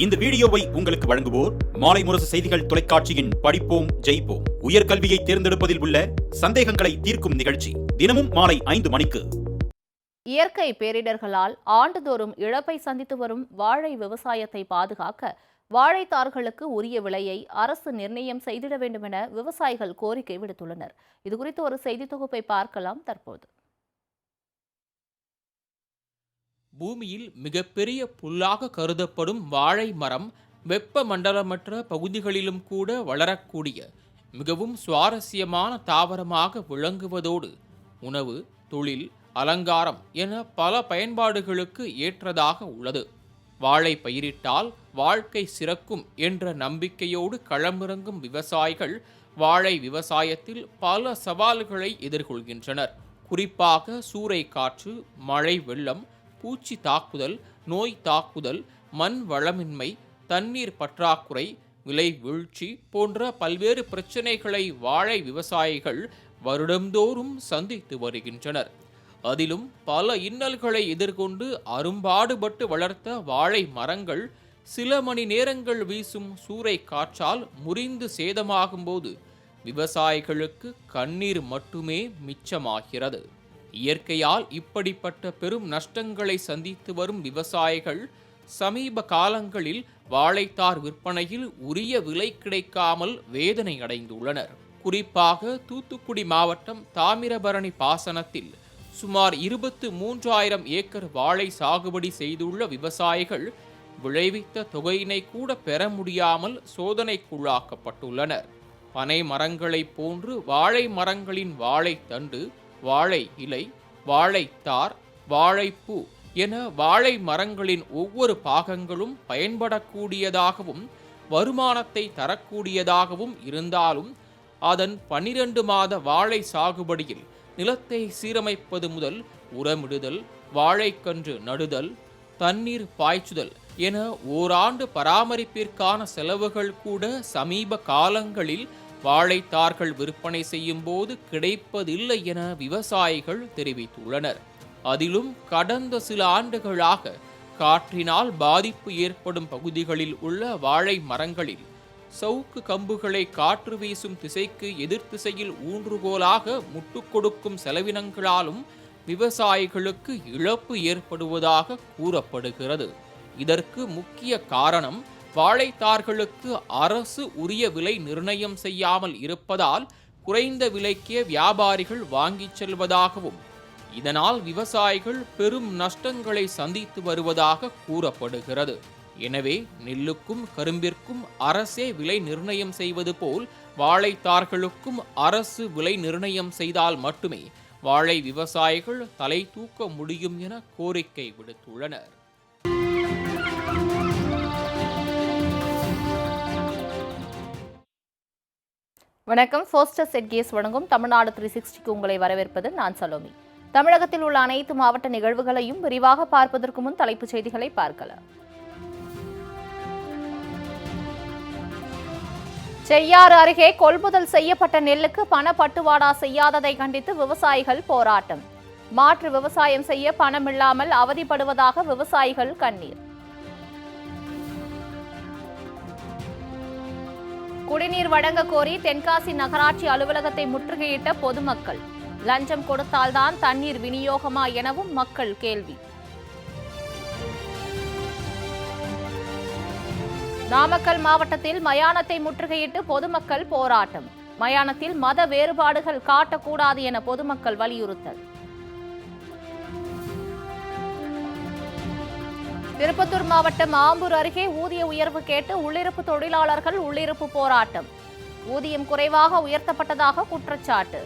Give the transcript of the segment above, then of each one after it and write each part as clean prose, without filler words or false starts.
இந்த வீடியோவை உங்களுக்கு வழங்குவோர் மாலை முரசு செய்திகள் தொலைக்காட்சியின் படிப்போம் ஜெயிப்போம் உயர்கல்வியை தேர்ந்தெடுப்பதில் உள்ள சந்தேகங்களை தீர்க்கும் நிகழ்ச்சி தினமும் மாலை 5 மணிக்கு. இயற்கை பேரிடர்களால் ஆண்டுதோறும் இழப்பை சந்தித்து வரும் வாழை விவசாயத்தை பாதுகாக்க வாழைத்தார்களுக்கு உரிய விலையை அரசு நிர்ணயம் செய்திட வேண்டும் என விவசாயிகள் கோரிக்கை விடுத்துள்ளனர். இதுகுறித்து ஒரு செய்தி தொகுப்பை பார்க்கலாம் தற்போது. பூமியில் மிகப்பெரிய புல்லாக கருதப்படும் வாழை மரம் வெப்ப மண்டலமற்ற பகுதிகளிலும் கூட வளரக்கூடிய மிகவும் சுவாரஸ்யமான தாவரமாக விளங்குவதோடு உணவு, தொழில், அலங்காரம் என பல பயன்பாடுகளுக்கு ஏற்றதாக உள்ளது. வாழை பயிரிட்டால் வாழ்க்கை சிறக்கும் என்ற நம்பிக்கையோடு களமிறங்கும் விவசாயிகள் வாழை விவசாயத்தில் பல சவால்களை எதிர்கொள்கின்றனர். குறிப்பாக சூறை காற்று, மழை, வெள்ளம், பூச்சி தாக்குதல், நோய் தாக்குதல், மண் வளமின்மை, தண்ணீர் பற்றாக்குறை, விலை வீழ்ச்சி போன்ற பல்வேறு பிரச்சனைகளை வாழை விவசாயிகள் வருடந்தோறும் சந்தித்து வருகின்றனர். அதிலும் பல இன்னல்களை எதிர்கொண்டு அரும்பாடுபட்டு வளர்த்த வாழை மரங்கள் சில மணி நேரங்கள் வீசும் சூறை காற்றால் முறிந்து சேதமாகும் போது விவசாயிகளுக்கு கண்ணீர் மட்டுமே மிச்சமாகிறது. இயற்கையால் இப்படிப்பட்ட பெரும் நஷ்டங்களை சந்தித்து வரும் விவசாயிகள் சமீப காலங்களில் வாழைத்தார் விற்பனையில் உரிய விலை கிடைக்காமல் வேதனை அடைந்துள்ளனர். குறிப்பாக தூத்துக்குடி மாவட்டம் தாமிரபரணி பாசனத்தில் சுமார் 23,000 ஏக்கர் வாழை சாகுபடி செய்துள்ள விவசாயிகள் விளைவித்த தொகையினை கூட பெற முடியாமல் சோதனைக்குள்ளாக்கப்பட்டுள்ளனர். பனை மரங்களைப் போன்று வாழை மரங்களின் வாழைத்தண்டு, வாழை இலை, வாழைத்தார், வாழைப்பூ என வாழை மரங்களின் ஒவ்வொரு பாகங்களும் பயன்படக்கூடியதாகவும் வருமானத்தை தரக்கூடியதாகவும் இருந்தாலும் அதன் 12 மாத வாழை சாகுபடியில் நிலத்தை சீரமைப்பது முதல் உரமிடுதல், வாழைக்கன்று நடுதல், தண்ணீர் பாய்ச்சுதல் என ஓராண்டு பராமரிப்பிற்கான செலவுகள் கூட சமீப காலங்களில் வாழைத்தார்கள் விற்பனை செய்யும் போது கிடைப்பதில்லை என விவசாயிகள் தெரிவித்துள்ளனர். அதிலும் கடந்த சில ஆண்டுகளாக காற்றினால் பாதிப்பு ஏற்படும் பகுதிகளில் உள்ள வாழை மரங்களில் சவுக்கு கம்புகளை காற்று வீசும் திசைக்கு எதிர் திசையில் ஊன்றுகோலாக முட்டுக் கொடுக்கும் செலவினங்களாலும் விவசாயிகளுக்கு இழப்பு ஏற்படுவதாக கூறப்படுகிறது. இதற்கு முக்கிய காரணம் வாழைத்தார்களுக்கு அரசு உரிய விலை நிர்ணயம் செய்யாமல் இருப்பதால் குறைந்த விலைக்கே வியாபாரிகள் வாங்கிச் செல்வதாகவும் இதனால் விவசாயிகள் பெரும் நஷ்டங்களை சந்தித்து வருவதாக கூறப்படுகிறது. எனவே நெல்லுக்கும் கரும்பிற்கும் அரசே விலை நிர்ணயம் செய்வது போல் வாழைத்தார்களுக்கும் அரசு விலை நிர்ணயம் செய்தால் மட்டுமே வாழை விவசாயிகள் தலை தூக்க முடியும் என கோரிக்கை விடுத்துள்ளனர். வணக்கம். ஃபோஸ்டர்ஸ் எட்கேஸ் வழங்கும் தமிழ்நாடு 360க்கு உங்களை வரவேற்பது நான் சலோமி. தமிழகத்தில் உள்ள அனைத்து மாவட்ட நிகழ்வுகளையும் விரிவாக பார்ப்பதற்கு முன் தலைப்புச் செய்திகளை பார்க்கலாம். செய்யாறு அருகே கொள்முதல் செய்யப்பட்ட நெல்லுக்கு பண பட்டுவாடா செய்யாததை கண்டித்து விவசாயிகள் போராட்டம். மாற்று விவசாயம் செய்ய பணமில்லாமல் அவதிப்படுவதாக விவசாயிகள் கண்ணீர். குடிநீர் வழங்க கோரி தென்காசி நகராட்சி அலுவலகத்தை முற்றுகையிட்ட பொதுமக்கள். லஞ்சம் கொடுத்தால்தான் தண்ணீர் விநியோகமா எனவும் மக்கள் கேள்வி. நாமக்கல் மாவட்டத்தில் மயானத்தை முற்றுகையிட்டு பொதுமக்கள் போராட்டம். மயானத்தில் மத வேறுபாடுகள் காட்டக்கூடாது என பொதுமக்கள் வலியுறுத்தல். திருப்பத்தூர் மாவட்டம் ஆம்பூர் அருகே ஊதிய உயர்வு கேட்டு உள்ளிருப்பு தொழிலாளர்கள் உள்ளிருப்பு போராட்டம். ஊதியம் குறைவாக உயர்த்தப்பட்டதாக குற்றச்சாட்டு.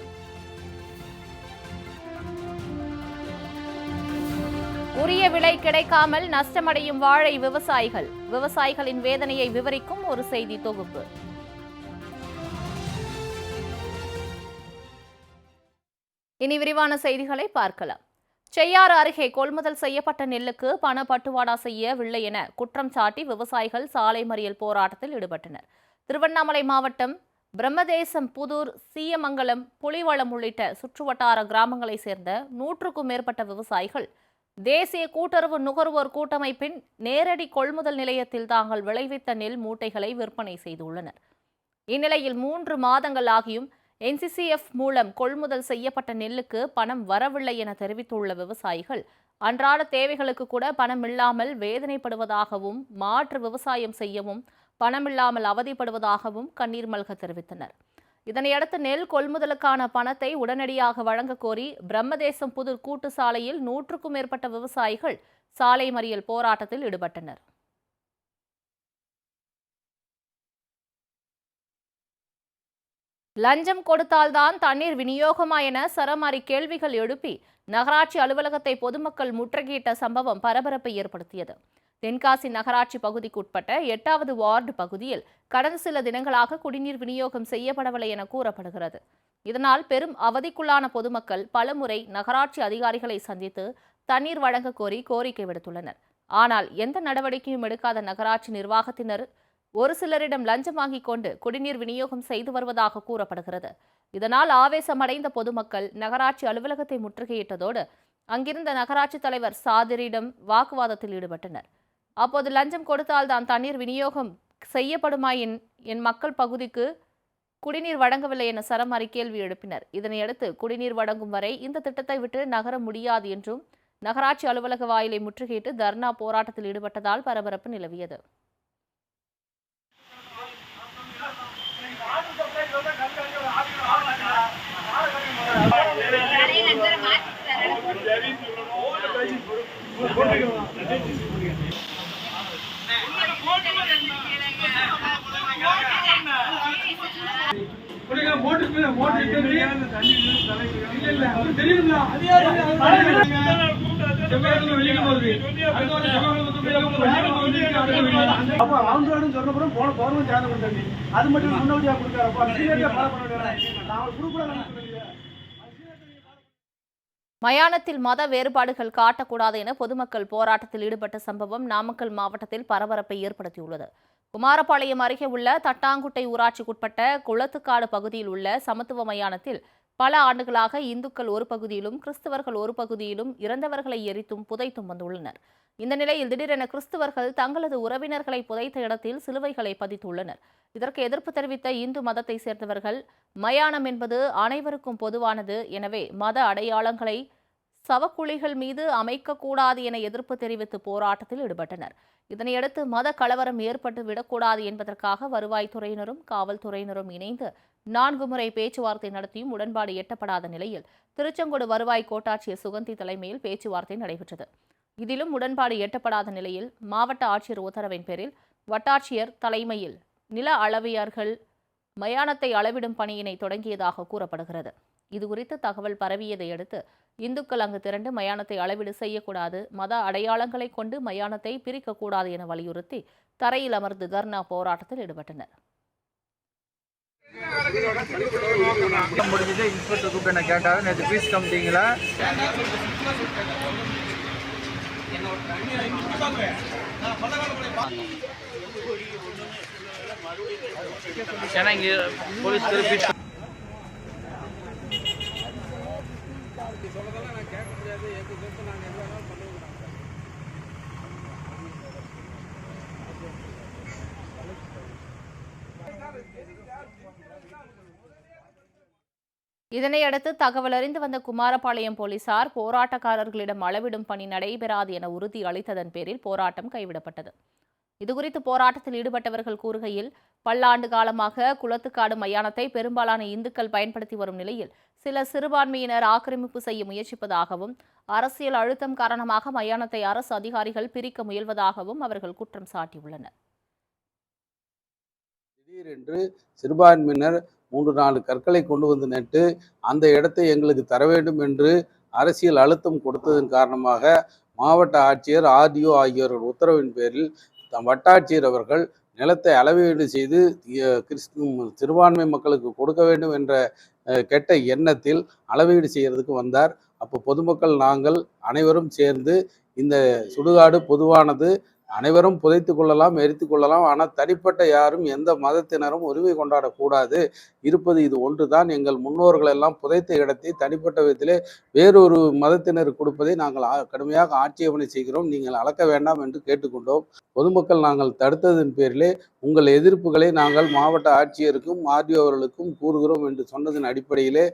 உரிய விலை கிடைக்காமல் நஷ்டமடையும் வாழை விவசாயிகள். விவசாயிகளின் வேதனையை விவரிக்கும் ஒரு செய்தி தொகுப்பு. இனி விரிவான செய்திகளை பார்க்கலாம். செய்யாறு அருகே கொள்முதல் செய்யப்பட்ட நெல்லுக்கு பண பட்டுவாடா செய்யவில்லை என குற்றம் சாட்டி விவசாயிகள் சாலை மறியல் போராட்டத்தில் ஈடுபட்டனர். திருவண்ணாமலை மாவட்டம் பிரம்மதேசம், புதூர், சீயமங்கலம், புலிவளம் உள்ளிட்ட சுற்றுவட்டார கிராமங்களைச் சேர்ந்த 100க்கும் மேற்பட்ட விவசாயிகள் தேசிய கூட்டுறவு நுகர்வோர் கூட்டமைப்பின் நேரடி கொள்முதல் நிலையத்தில் தாங்கள் விளைவித்த நெல் மூட்டைகளை விற்பனை செய்துள்ளனர். இந்நிலையில் 3 மாதங்கள் ஆகியும் என்சிசிஎஃப் மூலம் கொள்முதல் செய்யப்பட்ட நெல்லுக்கு பணம் வரவில்லை என தெரிவித்துள்ள விவசாயிகள் அன்றாட தேவைகளுக்கு கூட பணம் இல்லாமல் வேதனைப்படுவதாகவும் மாற்று விவசாயம் செய்யவும் பணமில்லாமல் அவதிப்படுவதாகவும் கண்ணீர் மல்க தெரிவித்தனர். இதனையடுத்து நெல் கொள்முதலுக்கான பணத்தை உடனடியாக வழங்க கோரி பிரம்மதேசம் புதூர் கூட்டு சாலையில் 100க்கும் மேற்பட்ட விவசாயிகள் சாலை மறியல் போராட்டத்தில் ஈடுபட்டனர். லஞ்சம் கொடுத்தால்தான் தண்ணீர் விநியோகமா என சரமாரி கேள்விகள் எழுப்பி நகராட்சி அலுவலகத்தை பொதுமக்கள் முற்றுகையிட்ட சம்பவம் பரபரப்பை ஏற்படுத்தியது. தென்காசி நகராட்சி பகுதிக்குட்பட்ட 8வது வார்டு பகுதியில் கடந்த சில தினங்களாக குடிநீர் விநியோகம் செய்யப்படவில்லை என கூறப்படுகிறது. இதனால் பெரும் அவதிக்குள்ளான பொதுமக்கள் பலமுறை நகராட்சி அதிகாரிகளை சந்தித்து தண்ணீர் வழங்க கோரி கோரிக்கை விடுத்துள்ளனர். ஆனால் எந்த நடவடிக்கையும் எடுக்காத நகராட்சி நிர்வாகத்தினர் ஒரு சிலரிடம் லஞ்சம் வாங்கிக் கொண்டு குடிநீர் விநியோகம் செய்து வருவதாக கூறப்படுகிறது. இதனால் ஆவேசமடைந்த பொதுமக்கள் நகராட்சி அலுவலகத்தை முற்றுகையிட்டதோடு அங்கிருந்த நகராட்சி தலைவர் சாதிரிடம் வாக்குவாதத்தில் ஈடுபட்டனர். அப்போது லஞ்சம் கொடுத்தால்தான் தண்ணீர் விநியோகம் செய்யப்படுமா, என் மக்கள் பகுதிக்கு குடிநீர் வழங்கவில்லை என சரமாரி கேள்வி எழுப்பினர். இதனையடுத்து குடிநீர் வழங்கும் வரை இந்த திட்டத்தை விட்டு நகர முடியாது என்றும் நகராட்சி அலுவலக வாயிலை முற்றுகையிட்டு தர்ணா போராட்டத்தில் ஈடுபட்டதால் பரபரப்பு நிலவியது. மயானத்தில் மத வேறுபாடுகள் காட்டக்கூடாது என பொதுமக்கள் போராட்டத்தில் ஈடுபட்ட சம்பவம் நாமக்கல் மாவட்டத்தில் பரபரப்பை ஏற்படுத்தியுள்ளது. குமாரபாளையம் அருகே உள்ள தட்டாங்குட்டை ஊராட்சிக்குட்பட்ட குளத்துக்காடு பகுதியில் உள்ள சமத்துவ மயானத்தில் பல ஆண்டுகளாக இந்துக்கள் ஒரு பகுதியிலும் கிறிஸ்தவர்கள் ஒரு பகுதியிலும் இறந்தவர்களை எரித்தும் புதைத்தும் வந்துள்ளனர். இந்த நிலையில் திடீரென கிறிஸ்தவர்கள் தங்களது உறவினர்களை புதைத்த இடத்தில் சிலுவைகளை பதித்துள்ளனர். இதற்கு எதிர்ப்பு தெரிவித்த இந்து மதத்தை சேர்ந்தவர்கள் மயானம் என்பது அனைவருக்கும் பொதுவானது, எனவே மத அடையாளங்களை சவக்குழிகள் மீது அமைக்கக்கூடாது என எதிர்ப்பு தெரிவித்து போராட்டத்தில் ஈடுபட்டனர். இதனையடுத்து மத கலவரம் ஏற்பட்டு விடக்கூடாது என்பதற்காக வருவாய்த்துறையினரும் காவல்துறையினரும் இணைந்து 4 முறை பேச்சுவார்த்தை நடத்தியும் உடன்பாடு எட்டப்படாத நிலையில் திருச்செங்கோடு வருவாய் கோட்டாட்சியர் சுகந்தி தலைமையில் பேச்சுவார்த்தை நடைபெற்றது. இதிலும் உடன்பாடு எட்டப்படாத நிலையில் மாவட்ட ஆட்சியர் உத்தரவின் பேரில் வட்டாட்சியர் தலைமையில் நில அளவியர்கள் மயானத்தை அளவிடும் பணியினை தொடங்கியதாக கூறப்படுகிறது. இதுகுறித்து தகவல் பரவியதை அடுத்து இந்துக்கள் அங்கு திரண்டு மயானத்தை அளவீடு செய்யக்கூடாது, மத அடையாளங்களை கொண்டு மயானத்தை பிரிக்கக்கூடாது என வலியுறுத்தி தரையில் அமர்ந்து தர்ணா போராட்டத்தில் ஈடுபட்டனர். முடிஞ்சது இன்ஸ்பெக்டர் கூப்பிட்டு என்ன கேட்டாங்க, நேற்று ஃபீஸ் கமிட்டிங்களா ஏன்னா இங்கே போலீஸ்க்கு ஃபீஸ் இதனையடுத்து தகவல் அறிந்து வந்த குமாரபாளையம் போலீசார் போராட்டக்காரர்களிடம் அளவிடும் பணி நடைபெறாது என உறுதி அளித்ததன் பேரில் போராட்டம் கைவிடப்பட்டது. இதுகுறித்து போராட்டத்தில் ஈடுபட்டவர்கள் கூறுகையில், பல்லாண்டு காலமாக குளத்துக்காடு மயானத்தை பெரும்பாலான இந்துக்கள் பயன்படுத்தி வரும் நிலையில் சில சிறுபான்மையினர் ஆக்கிரமிப்பு செய்ய முயற்சிப்பதாகவும் அரசியல் அழுத்தம் காரணமாக மயானத்தை அரசு அதிகாரிகள் பிரிக்க முயல்வதாகவும் அவர்கள் குற்றம் சாட்டியுள்ளனர். திடீரென்று சிறுபான்மையினர் 3-4 கற்களை கொண்டு வந்து நட்டு அந்த இடத்தை எங்களுக்கு தர வேண்டும் என்று அரசியல் அழுத்தம் கொடுத்ததன் காரணமாக மாவட்ட ஆட்சியர், ஆர்டிஓ ஆகியோர்கள் உத்தரவின் பேரில் வட்டாட்சியர் அவர்கள் நிலத்தை அளவீடு செய்து சிறுபான்மை மக்களுக்கு கொடுக்க வேண்டும் என்ற கெட்ட எண்ணத்தில் அளவீடு செய்யறதுக்கு வந்தார். அப்போ பொதுமக்கள் நாங்கள் அனைவரும் சேர்ந்து இந்த சுடுகாடு பொதுவானது, அனைவரும் புதைத்துக் கொள்ளலாம், எரித்துக் கொள்ளலாம். ஆனால் தனிப்பட்ட யாரும் எந்த மதத்தினரும் உரிமை கொண்டாடக்கூடாது. இருப்பது இது ஒன்றுதான். எங்கள் முன்னோர்கள் எல்லாம் புதைத்த இடத்தை தனிப்பட்ட விதத்திலே வேறொரு மதத்தினருக்கு கொடுப்பதை நாங்கள் கடுமையாக ஆட்சேபனை செய்கிறோம். நீங்கள் அளக்க வேண்டாம் என்று கேட்டுக்கொண்டோம். பொதுமக்கள் நாங்கள் தடுத்ததன் பேரிலே உங்கள் எதிர்ப்புகளை நாங்கள் மாவட்ட ஆட்சியருக்கும் ஆர்டிஓ அவர்களுக்கும் கூறுகிறோம் என்று சொன்னதன் அடிப்படையிலே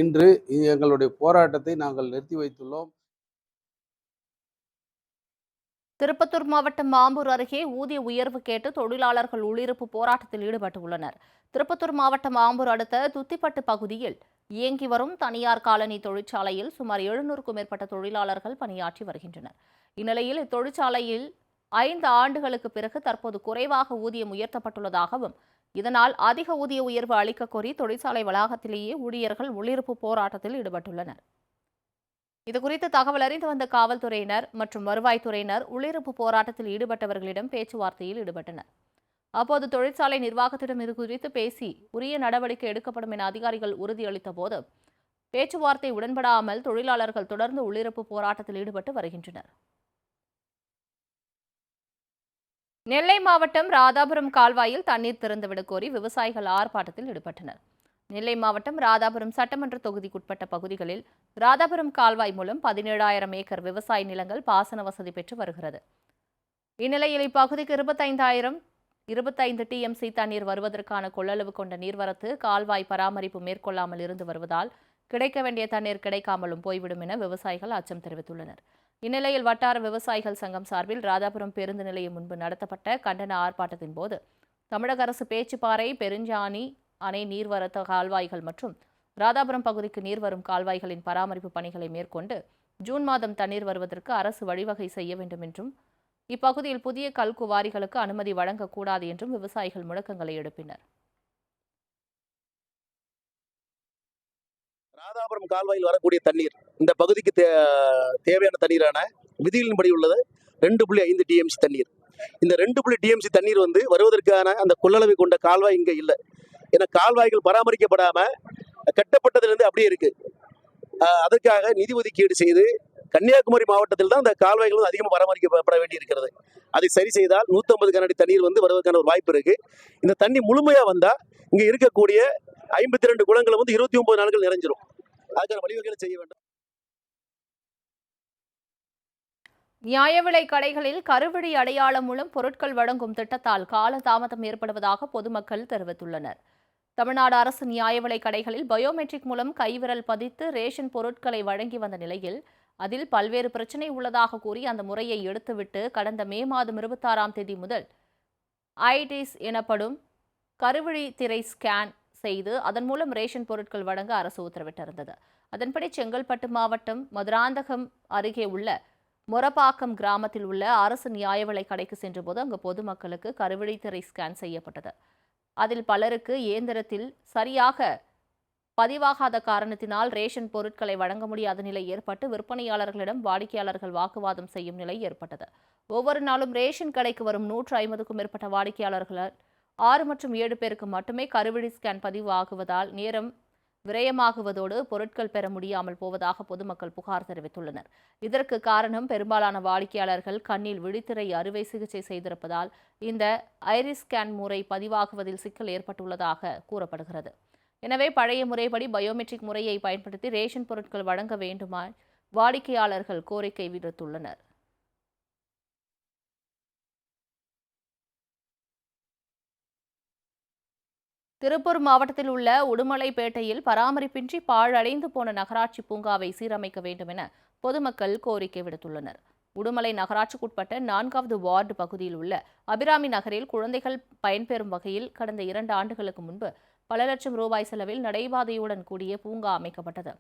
இன்று எங்களுடைய போராட்டத்தை நாங்கள் நிறுத்தி வைத்துள்ளோம். திருப்பத்தூர் மாவட்டம் மாம்பூர் அருகே ஊதிய உயர்வு கேட்டு தொழிலாளர்கள் உள்ளிருப்பு போராட்டத்தில் ஈடுபட்டுள்ளனர். திருப்பத்தூர் மாவட்டம் மாம்பூர் அடுத்த துத்திப்பட்டு பகுதியில் இயங்கி வரும் தனியார் காலனி தொழிற்சாலையில் சுமார் 700க்கும் மேற்பட்ட தொழிலாளர்கள் பணியாற்றி வருகின்றனர். இந்நிலையில் இத்தொழிற்சாலையில் 5 ஆண்டுகளுக்கு பிறகு தற்போது குறைவாக ஊதியம் உயர்த்தப்பட்டுள்ளதாகவும் இதனால் அதிக ஊதிய உயர்வு அளிக்க கோரி தொழிற்சாலை வளாகத்திலேயே ஊழியர்கள் உள்ளிருப்பு போராட்டத்தில் ஈடுபட்டுள்ளனர். இதுகுறித்து தகவல் அறிந்து வந்த காவல்துறையினர் மற்றும் வருவாய்த்துறையினர் உள்ளிருப்பு போராட்டத்தில் ஈடுபட்டவர்களிடம் பேச்சுவார்த்தையில் ஈடுபட்டனர். அப்போது தொழிற்சாலை நிர்வாகத்திடம் இதுகுறித்து பேசி உரிய நடவடிக்கை எடுக்கப்படும் என அதிகாரிகள் உறுதியளித்த போது பேச்சுவார்த்தை உடன்படாமல் தொழிலாளர்கள் தொடர்ந்து உள்ளிருப்பு போராட்டத்தில் ஈடுபட்டு வருகின்றனர். நெல்லை மாவட்டம் ராதாபுரம் கால்வாயில் தண்ணீர் திறந்துவிடக் கோரி விவசாயிகள் ஆர்ப்பாட்டத்தில் ஈடுபட்டனர். நெல்லை மாவட்டம் ராதாபுரம் சட்டமன்ற தொகுதிக்குட்பட்ட பகுதிகளில் ராதாபுரம் கால்வாய் மூலம் 17,000 ஏக்கர் விவசாய நிலங்கள் பாசன வசதி பெற்று வருகிறது. இந்நிலையில் இப்பகுதிக்கு 25 டிஎம்சி தண்ணீர் வருவதற்கான கொள்ளளவு கொண்ட நீர்வரத்து கால்வாய் பராமரிப்பு மேற்கொள்ளாமல் இருந்து வருவதால் கிடைக்க வேண்டிய தண்ணீர் கிடைக்காமலும் போய்விடும் என விவசாயிகள் அச்சம் தெரிவித்துள்ளனர். இந்நிலையில் வட்டார விவசாயிகள் சங்கம் சார்பில் ராதாபுரம் பேருந்து நிலையம் முன்பு நடத்தப்பட்ட கண்டன ஆர்ப்பாட்டத்தின் போது தமிழக அரசு பேச்சுப்பாறை, பெருஞ்சாணி அணை நீர்வரத்து கால்வாய்கள் மற்றும் ராதாபுரம் பகுதிக்கு நீர் வரும் கால்வாய்களின் பராமரிப்பு பணிகளை மேற்கொண்டு ஜூன் மாதம் தண்ணீர் வருவதற்கு அரசு வழிவகை செய்ய வேண்டும் என்றும் இப்பகுதியில் புதிய கல்குவாரிகளுக்கு அனுமதி வழங்கக்கூடாது என்றும் விவசாயிகள் முழக்கங்களை எழுப்பினர். ராதாபுரம் கால்வாயில் வரக்கூடிய தண்ணீர் இந்த பகுதிக்கு தேவையான தண்ணீரான விதிகளின்படி உள்ளது 2.5 டிஎம்சி தண்ணீர். இந்த 2 டிஎம்சி தண்ணீர் வருவதற்கான அந்த கொள்ளளவை கொண்ட கால்வாய் இங்கே இல்லை. ஏன்னா கால்வாய்கள் பராமரிக்கப்படாம கட்டப்பட்டதுலேருந்து அப்படியே இருக்கு. அதற்காக நிதி ஒதுக்கீடு செய்து கன்னியாகுமரி மாவட்டத்தில் தான் அந்த கால்வாய்கள் அதிகமாக பராமரிக்கப்பட வேண்டி இருக்கிறது. அதை சரி செய்தால் 150 கனஅடி தண்ணீர் வருவதற்கான ஒரு வாய்ப்பு இருக்கு. இந்த தண்ணி முழுமையா வந்தா இங்க இருக்கக்கூடிய 52 குளங்கள் 29 நாட்கள் நிறைஞ்சிரும். அதுக்கான வழிவகைகளை செய்ய வேண்டும். நியாய விலை கடைகளில் கருவழி அடையாளம் மூலம் பொருட்கள் வழங்கும் திட்டத்தால் காலதாமதம் ஏற்படுவதாக பொதுமக்கள் தெரிவித்துள்ளனர். தமிழ்நாடு அரசு நியாய விலை கடைகளில் பயோமெட்ரிக் மூலம் கைவிரல் பதித்து ரேஷன் பொருட்களை வழங்கி வந்த நிலையில் அதில் பல்வேறு பிரச்சினை உள்ளதாக கூறி அந்த முறையை எடுத்துவிட்டு கடந்த மே மாதம் 26ஆம் தேதி முதல் ஐடிஸ் எனப்படும் கருவழி திரை ஸ்கேன் செய்து அதன் மூலம் ரேஷன் பொருட்கள் வழங்க அரசு உத்தரவிட்டிருந்தது. அதன்படி செங்கல்பட்டு மாவட்டம் மதுராந்தகம் அருகே உள்ள மொரப்பாக்கம் கிராமத்தில் உள்ள அரசு நியாய விலை கடைக்கு சென்றபோது அங்கு பொதுமக்களுக்கு கருவழி திரை ஸ்கேன் செய்யப்பட்டது. அதில் பலருக்கு இயந்திரத்தில் சரியாக பதிவாகாத காரணத்தினால் ரேஷன் பொருட்களை வழங்க முடியாத நிலை ஏற்பட்டு விற்பனையாளர்களிடம் வாடிக்கையாளர்கள் வாக்குவாதம் செய்யும் நிலை ஏற்பட்டது. ஒவ்வொரு நாளும் ரேஷன் கடைக்கு வரும் 150க்கும் மேற்பட்ட வாடிக்கையாளர்கள் 6 மற்றும் 7 பேருக்கு மட்டுமே கருவழி ஸ்கேன் பதிவாகுவதால் நேரம் விரயமாகுவதோடு பொருட்கள் பெற முடியாமல் போவதாக பொதுமக்கள் புகார் தெரிவித்துள்ளனர். இதற்கு காரணம் பெரும்பாலான வாடிக்கையாளர்கள் கண்ணில் விழித்திரை அறுவை சிகிச்சை செய்திருப்பதால் இந்த ஐரிஸ் ஸ்கேன் முறை பதிவாகுவதில் சிக்கல் ஏற்பட்டுள்ளதாக கூறப்படுகிறது. எனவே பழைய முறைப்படி பயோமெட்ரிக் முறையை பயன்படுத்தி ரேஷன் பொருட்கள் வழங்க வேண்டுமாய் வாடிக்கையாளர்கள் கோரிக்கை விடுத்துள்ளனர். திருப்பூர் மாவட்டத்தில் உள்ள உடுமலைப்பேட்டையில் பராமரிப்பின்றி பாழடைந்து போன நகராட்சி பூங்காவை சீரமைக்க வேண்டும் என பொதுமக்கள் கோரிக்கை விடுத்துள்ளனர். உடுமலை நகராட்சிக்குட்பட்ட 4வது வார்டு பகுதியில் உள்ள அபிராமி நகரில் குழந்தைகள் பயன்பெறும் வகையில் கடந்த 2 ஆண்டுகளுக்கு முன்பு பல லட்சம் ரூபாய் செலவில் நடைபாதையுடன் கூடிய பூங்கா அமைக்கப்பட்டது.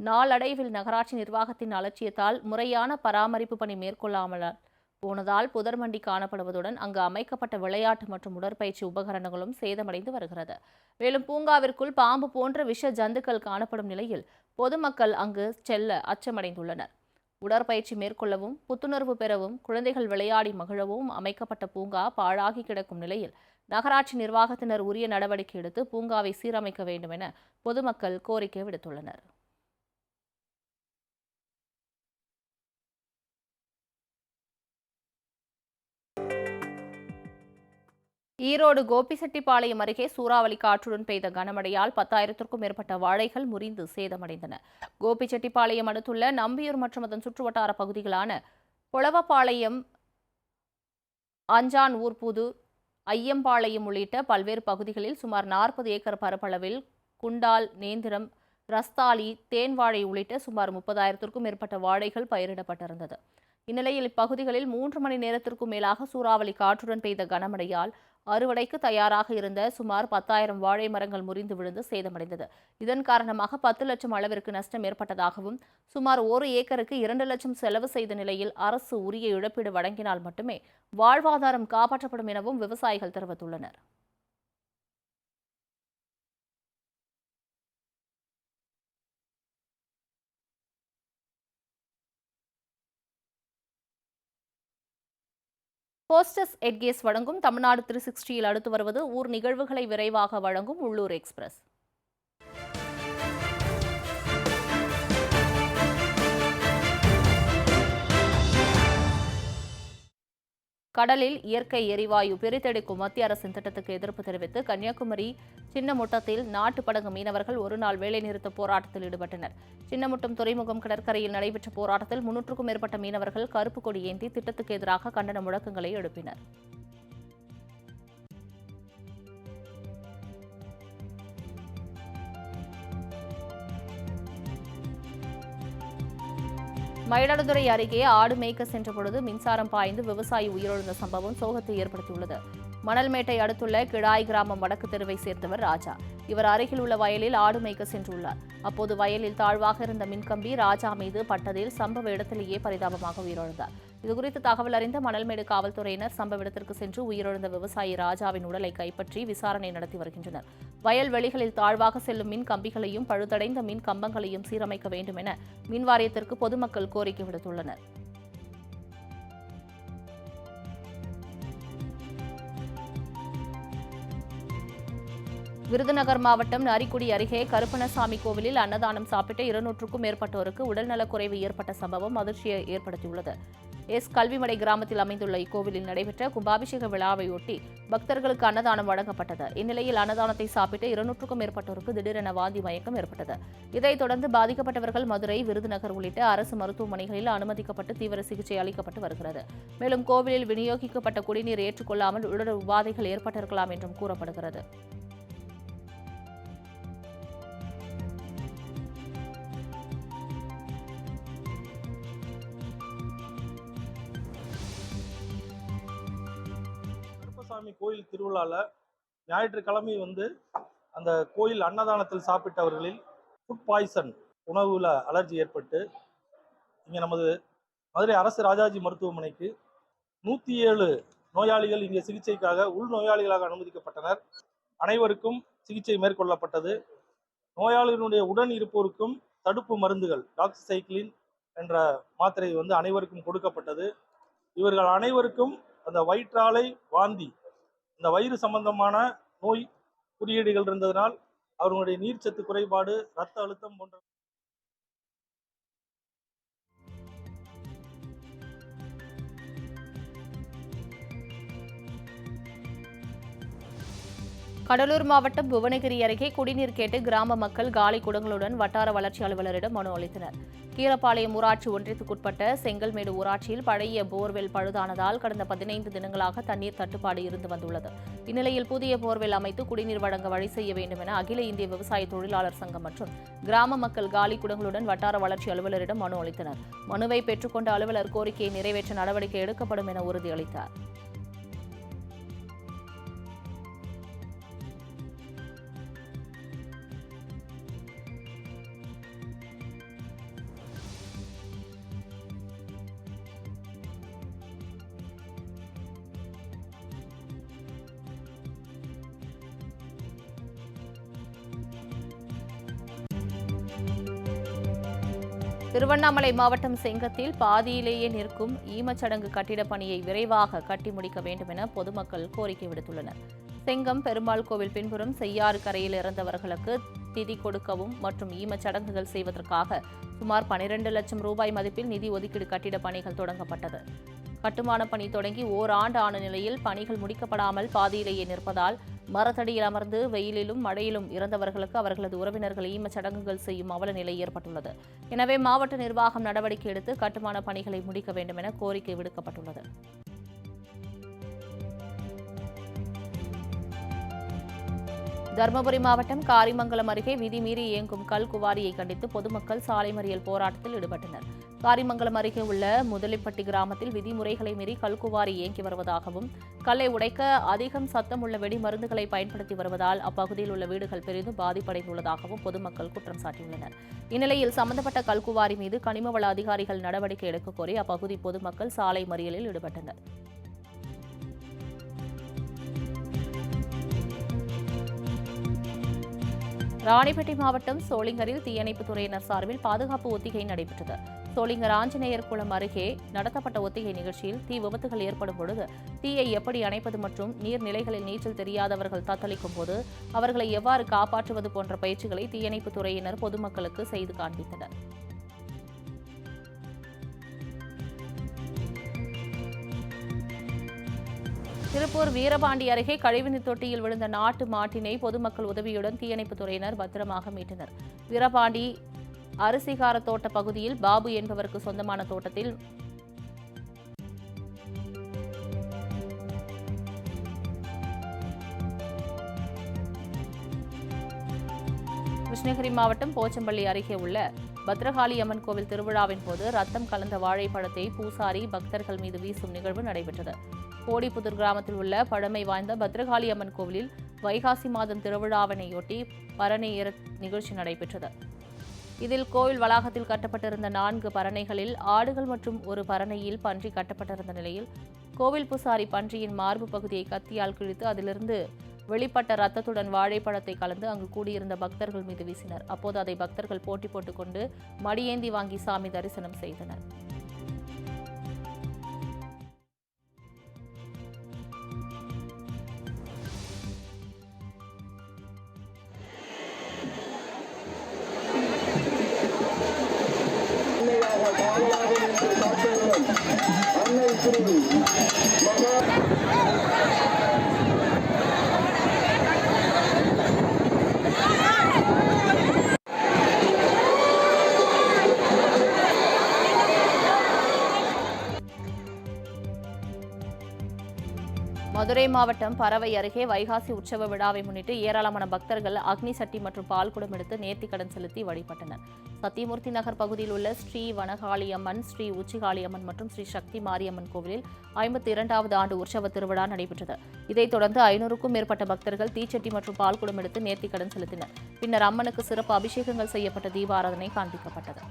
நாளடைவில் நகராட்சி நிர்வாகத்தின் அலட்சியத்தால் முறையான பராமரிப்பு பணி மேற்கொள்ளாமல் போனதால் புதர்மண்டி காணப்படுவதுடன் அங்கு அமைக்கப்பட்ட விளையாட்டு மற்றும் உடற்பயிற்சி உபகரணங்களும் சேதமடைந்து வருகிறது. மேலும் பூங்காவிற்குள் பாம்பு போன்ற விஷ ஜந்துக்கள் காணப்படும் நிலையில் பொதுமக்கள் அங்கு செல்ல அச்சமடைந்துள்ளனர். உடற்பயிற்சி மேற்கொள்ளவும் புத்துணர்வு பெறவும் குழந்தைகள் விளையாடி மகிழவும் அமைக்கப்பட்ட பூங்கா பாழாகி கிடக்கும் நிலையில் நகராட்சி நிர்வாகத்தினர் உரிய நடவடிக்கை எடுத்து பூங்காவை சீரமைக்க வேண்டும் என பொதுமக்கள் கோரிக்கை விடுத்துள்ளனர். ஈரோடு கோபிச்செட்டிப்பாளையம் அருகே சூறாவளி காற்றுடன் பெய்த கனமழையால் 10,000க்கும் மேற்பட்ட வாழைகள் முறிந்து சேதமடைந்தன. கோபிச்செட்டிப்பாளையம் அடுத்துள்ள நம்பியூர் மற்றும் அதன் சுற்றுவட்டார பகுதிகளான புலவப்பாளையம், அஞ்சான் ஊர்புதூர், ஐயம்பாளையம் உள்ளிட்ட பல்வேறு பகுதிகளில் சுமார் 40 ஏக்கர் பரப்பளவில் குண்டால், நேந்திரம், ரஸ்தாலி, தேன் வாழை உள்ளிட்ட சுமார் 30,000க்கும் மேற்பட்ட வாழைகள் பயிரிடப்பட்டிருந்தது. இந்நிலையில் இப்பகுதிகளில் 3 மணி நேரத்திற்கும் மேலாக சூறாவளி காற்றுடன் பெய்த கனமழையால் அறுவடைக்கு தயாராக இருந்த சுமார் 10,000 வாழை மரங்கள் முறிந்து விழுந்து சேதமடைந்தது. இதன் காரணமாக 10 லட்சம் அளவிற்கு நஷ்டம் ஏற்பட்டதாகவும், சுமார் 1 ஏக்கருக்கு 2 லட்சம் செலவு செய்த நிலையில் அரசு உரிய இழப்பீடு வழங்கினால் மட்டுமே வாழ்வாதாரம் காப்பாற்றப்படும் எனவும் விவசாயிகள் தெரிவித்துள்ளனர். போஸ்டஸ் எட்கேஸ் வழங்கும் தமிழ்நாடு 360யில் அடுத்து வருவது ஊர் நிகழ்வுகளை விரைவாக வழங்கும் உள்ளூர் எக்ஸ்பிரஸ். கடலில் இயற்கை எரிவாயு பிரித்தெடுக்கும் மத்திய அரசின் திட்டத்துக்கு எதிர்ப்பு தெரிவித்து கன்னியாகுமரி சின்னமுட்டத்தில் நாட்டுப்படகு மீனவர்கள் ஒருநாள் வேலைநிறுத்த போராட்டத்தில் ஈடுபட்டனர். சின்னமுட்டம் துறைமுகம் கடற்கரையில் நடைபெற்ற போராட்டத்தில் 300க்கும் மேற்பட்ட மீனவர்கள் கருப்பு கொடி ஏந்தி திட்டத்துக்கு எதிராக கண்டன முழக்கங்களை எழுப்பினர். மயிலாடுதுறை அருகே ஆடு மேய்க்க சென்ற பொழுது மின்சாரம் பாய்ந்து விவசாயி உயிரிழந்த சம்பவம் சோகத்தை ஏற்படுத்தியுள்ளது. மணல்மேட்டை அடுத்துள்ள கிடாய் கிராமம் வடக்கு தெருவை சேர்ந்தவர் ராஜா. இவர் அருகில் உள்ள வயலில் ஆடு மேய்க்க சென்றுள்ளார். அப்போது வயலில் தாழ்வாக இருந்த மின்கம்பி ராஜா மீது பட்டதில் சம்பவ இடத்திலேயே பரிதாபமாக உயிரிழந்தார். இதுகுறித்து தகவல் அறிந்த மணல்மேடு காவல்துறையினர் சம்பவ இடத்திற்கு சென்று உயிரிழந்த விவசாயி ராஜாவின் உடலை கைப்பற்றி விசாரணை நடத்தி வருகின்றனர். வயல்வெளிகளில் தாழ்வாக செல்லும் மின் கம்பிகளையும் பழுதடைந்த மின் கம்பங்களையும் சீரமைக்க வேண்டும் என மின் வாரியத்திற்கு பொதுமக்கள் கோரிக்கை விடுத்துள்ளனர். விருதுநகர் மாவட்டம் நரிக்குடி அருகே கருப்பணசாமி கோவிலில் அன்னதானம் சாப்பிட்ட 200க்கும் மேற்பட்டோருக்கு உடல்நலக்குறைவு ஏற்பட்ட சம்பவம் அதிர்ச்சியை ஏற்படுத்தியுள்ளது. கல்விமடை கிராமத்தில் அமைந்துள்ள இக்கோவிலில் நடைபெற்ற கும்பாபிஷேக விழாவையொட்டி பக்தர்களுக்கு அன்னதானம் வழங்கப்பட்டது. இந்நிலையில் அன்னதானத்தை சாப்பிட்ட 200க்கும் மேற்பட்டோருக்கு திடீரென வாந்தி மயக்கம் ஏற்பட்டது. இதைத் தொடர்ந்து பாதிக்கப்பட்டவர்கள் மதுரை, விருதுநகர் உள்ளிட்ட அரசு மருத்துவமனைகளில் அனுமதிக்கப்பட்டு தீவிர சிகிச்சை அளிக்கப்பட்டு வருகிறது. மேலும் கோவிலில் விநியோகிக்கப்பட்ட குடிநீர் ஏற்றுக்கொள்ளாமல் உடல் உபாதைகள் ஏற்பட்டிருக்கலாம் என்றும் கூறப்படுகிறது. சாமி கோயில் திருவிழால ஞாயிற்றுக்கிழமை அந்த கோயில் அன்னதானத்தில் சாப்பிட்டவர்களில் ஃபுட் பாய்சன் உணவுல அலர்ஜி ஏற்பட்டு இங்கே நமது மதுரை அரசு ராஜாஜி மருத்துவமனைக்கு 107 நோயாளிகள் இங்கே சிகிச்சைக்காக உள் நோயாளிகளாக அனுமதிக்கப்பட்டனர். அனைவருக்கும் சிகிச்சை மேற்கொள்ளப்பட்டது. நோயாளிகளுடைய உடன் இருப்போருக்கும் தடுப்பு மருந்துகள் டாக்ஸிசைக்ளின் என்ற மாத்திரை அனைவருக்கும் கொடுக்கப்பட்டது. இவர்கள் அனைவருக்கும் அந்த வயிற்றாலை, வாந்தி, இந்த வயிறு சம்பந்தமான நோய் குறியீடுகள் இருந்ததனால் அவர்களுடைய நீர்ச்சத்து குறைபாடு, இரத்த அழுத்தம் போன்ற கடலூர் மாவட்டம் புவனகிரி அருகே குடிநீர் கேட்டு கிராம மக்கள் காலி குடங்களுடன் வட்டார வளர்ச்சி அலுவலரிடம் மனு அளித்தனர். கீரப்பாளையம் ஊராட்சி ஒன்றியத்துக்குட்பட்ட செங்கல்மேடு ஊராட்சியில் பழைய போர்வெல் பழுதானதால் கடந்த 15 தினங்களாக தண்ணீர் தட்டுப்பாடு இருந்து வந்துள்ளது. இந்நிலையில் புதிய போர்வெல் அமைத்து குடிநீர் வழங்க வழி செய்ய வேண்டும் என அகில இந்திய விவசாய தொழிலாளர் சங்கம் மற்றும் கிராம மக்கள் காலி குடங்களுடன் வட்டார வளர்ச்சி அலுவலரிடம் மனு அளித்தனர். மனுவை பெற்றுக்கொண்ட அலுவலர் கோரிக்கையை நிறைவேற்ற நடவடிக்கை எடுக்கப்படும் என உறுதியளித்தார். திருவண்ணாமலை மாவட்டம் செங்கத்தில் பாதியிலேயே நிற்கும் ஈமச்சடங்கு கட்டிடப் பணியை விரைவாக கட்டி முடிக்க வேண்டும் என பொதுமக்கள் கோரிக்கை விடுத்துள்ளனர். செங்கம் பெருமாள் கோவில் பின்புறம் செய்யாறு கரையில் இறந்தவர்களுக்கு திதி கொடுக்கவும் மற்றும் ஈமச்சடங்குகள் செய்வதற்காக சுமார் 12 லட்சம் ரூபாய் மதிப்பில் நிதி ஒதுக்கீடு கட்டிட பணிகள் தொடங்கப்பட்டது. கட்டுமான பணி தொடங்கி ஓராண்டு ஆன நிலையில் பணிகள் முடிக்கப்படாமல் பாதியிலேயே நிற்பதால் மரத்தடியில் அமர்ந்து வெயிலிலும் மழையிலும் இறந்தவர்களுக்கு அவர்களது உறவினர்கள் ஈமச் சடங்குகள் செய்யும் அவல நிலை ஏற்பட்டுள்ளது. எனவே மாவட்ட நிர்வாகம் நடவடிக்கை எடுத்து கட்டுமான பணிகளை முடிக்க வேண்டும் என கோரிக்கை விடுக்கப்பட்டுள்ளது. தருமபுரி மாவட்டம் காரிமங்கலம் அருகே விதிமீறி இயங்கும் கல் குவாரியை கண்டித்து பொதுமக்கள் சாலை மறியல் போராட்டத்தில் ஈடுபட்டனர். காரிமங்கலம் அருகே உள்ள முதலிப்பட்டி கிராமத்தில் விதிமுறைகளை மீறி கல்குவாரி இயங்கி வருவதாகவும் கல்லை உடைக்க அதிகம் சத்தம் உள்ள வெடி மருந்துகளை பயன்படுத்தி வருவதால் அப்பகுதியில் உள்ள வீடுகள் பெரிதும் பாதிப்படைந்துள்ளதாகவும் பொதுமக்கள் குற்றம் சாட்டியுள்ளனர். இந்நிலையில் சம்பந்தப்பட்ட கல்குவாரி மீது கனிமவள அதிகாரிகள் நடவடிக்கை எடுக்க கோரி அப்பகுதி பொதுமக்கள் சாலை மறியலில் ஈடுபட்டனர். ராணிப்பேட்டை மாவட்டம் சோளிங்கரில் தீயணைப்புத் துறையினர் சார்பில் பாதுகாப்பு ஒத்திகை நடைபெற்றது. சோளிங்கர் ஆஞ்சநேயர் குளம் அருகே நடத்தப்பட்ட ஒத்திகை நிகழ்ச்சியில் தீ விபத்துகள் ஏற்படும் பொழுது தீயை எப்படி அணைப்பது மற்றும் நீர்நிலைகளில் நீச்சல் தெரியாதவர்கள் தத்தளிக்கும் போது அவர்களை எவ்வாறு காப்பாற்றுவது போன்ற பயிற்சிகளை தீயணைப்புத் துறையினர் பொதுமக்களுக்கு செய்து காண்பித்தனர். திருப்பூர் வீரபாண்டி அருகே கழிவுநீர் தொட்டியில் விழுந்த நாட்டு மாட்டினை பொதுமக்கள் உதவியுடன் தீயணைப்புத் துறையினர் பத்திரமாக மீட்டனர். வீரபாண்டி அரிசிகார தோட்ட பகுதியில் பாபு என்பவருக்கு சொந்தமான தோட்டத்தில் கிருஷ்ணகிரி மாவட்டம் போச்சம்பள்ளி அருகே உள்ள பத்ரகாளி அம்மன் கோவில் திருவிழாவின் போது ரத்தம் கலந்த வாழைப்பழத்தை பூசாரி பக்தர்கள் மீது வீசும் நிகழ்வு நடைபெற்றது. கோடிப்புதூர் கிராமத்தில் உள்ள பழமை வாய்ந்த பத்ரகாளி அம்மன் கோவிலில் வைகாசி மாதம் திருவிழாவினையொட்டி பரணி ஏற நிகழ்ச்சி நடைபெற்றது. இதில் கோவில் வளாகத்தில் கட்டப்பட்டிருந்த 4 பரணைகளில் ஆடுகள் மற்றும் ஒரு பரணையில் பன்றி கட்டப்பட்டிருந்த நிலையில் கோவில் பூசாரி பன்றியின் மார்பு பகுதியை கத்தியால் கிழித்து அதிலிருந்து வெளிப்பட்ட ரத்தத்துடன் வாழைப்பழத்தை கலந்து அங்கு கூடியிருந்த பக்தர்கள் மீது வீசினர். அப்போது அதை பக்தர்கள் போட்டி போட்டுக்கொண்டு மடியேந்தி வாங்கி சாமி தரிசனம் செய்தனர். மதுரை மாவட்டம் பரவை அருகே வைகாசி உற்சவ விழாவை முன்னிட்டு ஏராளமான பக்தர்கள் அக்னி சட்டி மற்றும் பால்குடம் எடுத்து நேர்த்திக்கடன் செலுத்தி வழிபட்டனர். சத்தியமூர்த்தி நகர் பகுதியில் உள்ள ஸ்ரீ வனகாளி அம்மன், ஸ்ரீ உச்சிகாளி அம்மன் மற்றும் ஸ்ரீ சக்தி மாரியம்மன் கோவிலில் 52வது ஆண்டு உற்சவ திருவிழா நடைபெற்றது. இதைத் தொடர்ந்து 500க்கும் மேற்பட்ட பக்தர்கள் தீச்சட்டி மற்றும் பால்குடம் எடுத்து நேர்த்திக்கடன் செலுத்தினர். பின்னர் அம்மனுக்கு சிறப்பு அபிஷேகங்கள் செய்யப்பட்ட தீபாராதனை காண்பிக்கப்பட்டது.